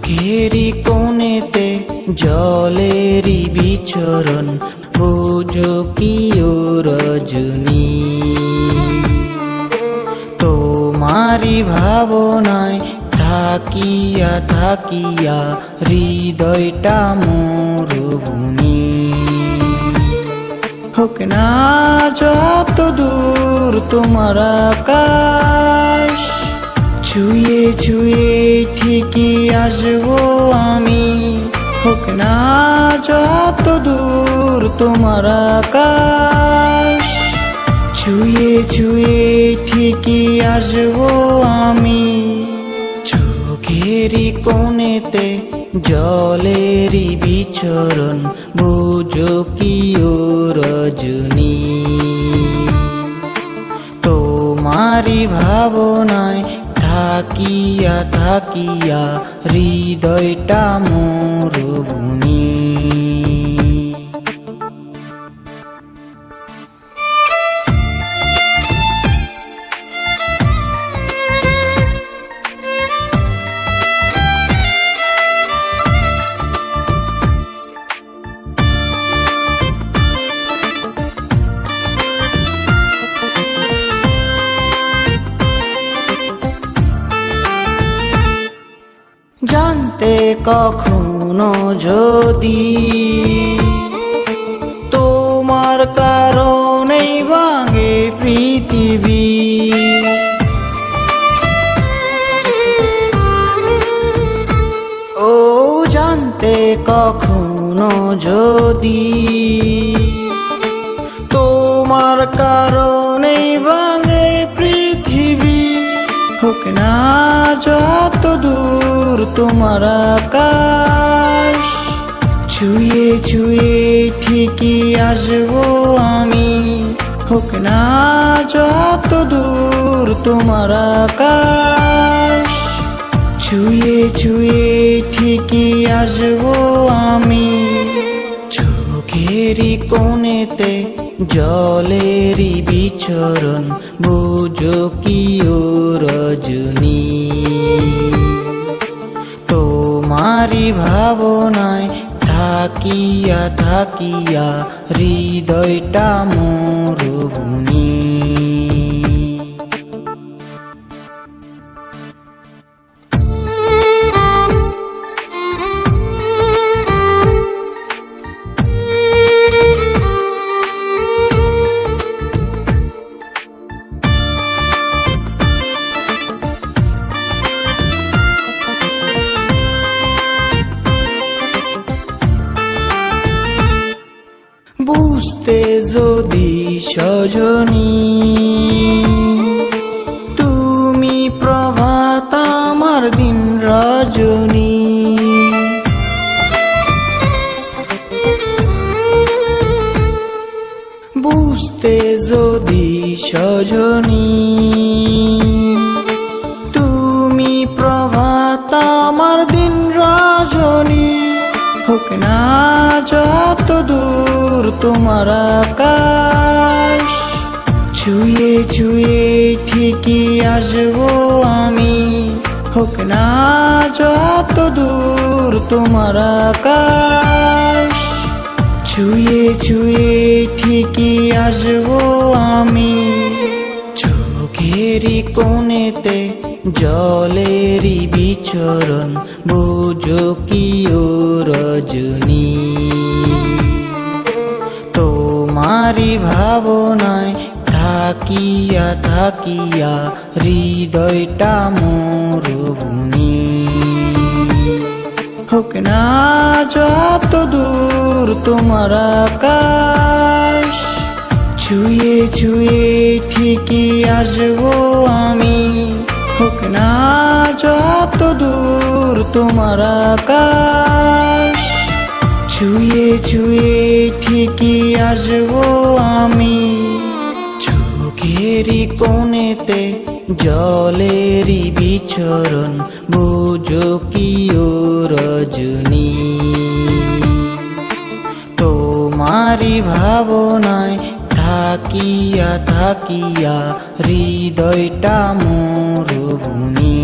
চোখেরই কোণেতে জলেরই বিচরণ, বুঝো কি ও রজনী। তোমারি ভাবনায় থাকিয়া থাকিয়া হৃদয়টা মরুভূমি। হোক না যত দূর তোমার আকাশ, ছুঁয়ে ছুঁয়ে ঠিকই আসবো আমি। হোক না যত দূর তোমার আকাশ, ছুঁয়ে ছুঁয়ে ঠিকই আসবো আমি। চোখেরই কোণেতে জলেরই বিচরণ, বুঝো কি ও রজনী। তোমারি ভাবনায় থাকিয়া থাকিয়া হৃদয়টা মরুভূমি। জানতে কখনো যদি তোমার কারণেই ভাঙে পৃথিবী, ও জানতে কখনো যদি তোমার কারণেই ভাঙে পৃথিবী। হোক না যত দূর তোমার আকাশ, ছুঁয়ে ছুঁয়ে ঠিকই আসবো আমি। হোক না যত দূর তোমার আকাশ, ছুঁয়ে ছুঁয়ে ঠিকই আসবো আমি। চোখেরই কোণেতে জলেরই বিচরণ, বুঝো কি ও রজনী। তোমারি ভাবনায় থাকিয়া থাকিয়া হৃদয়টা মরুভূমি। বুঝতে যদি সজনী তুমি প্রভাত আমার দিন রজনী। বুঝতে যদি সজনী তুমি প্রভাত আমার দিন রজনী। হোক না যত দূর তোমার আকাশ, ছুঁয়ে ছুঁয়ে ঠিকই আসবো আমি। হোক না যত দূর তোমার আকাশ, ছুঁয়ে ছুঁয়ে ঠিকই আসবো আমি। চোখেরই কোণেতে জলেরই বিচরণ, বুঝো কি ও রজনী। তোমারি ভাবনায় থাকিয়া থাকিয়া হৃদয়টা মরুভূমি। হোক না যত দূর তোমার আকাশ, ছুঁয়ে ছুঁয়ে ঠিকই আসবো আমি। হোক না যত দূর তোমার আকাশ, ছুঁয়ে ছুঁয়ে ঠিকই আসবো আমি। চোখেরই কোণেতে জলেরই বিচরণ, বুঝো কি ও রজনী। তোমারি ভাবনায় থাকিয়া থাকিয়া হৃদয়টা মরুভূমি।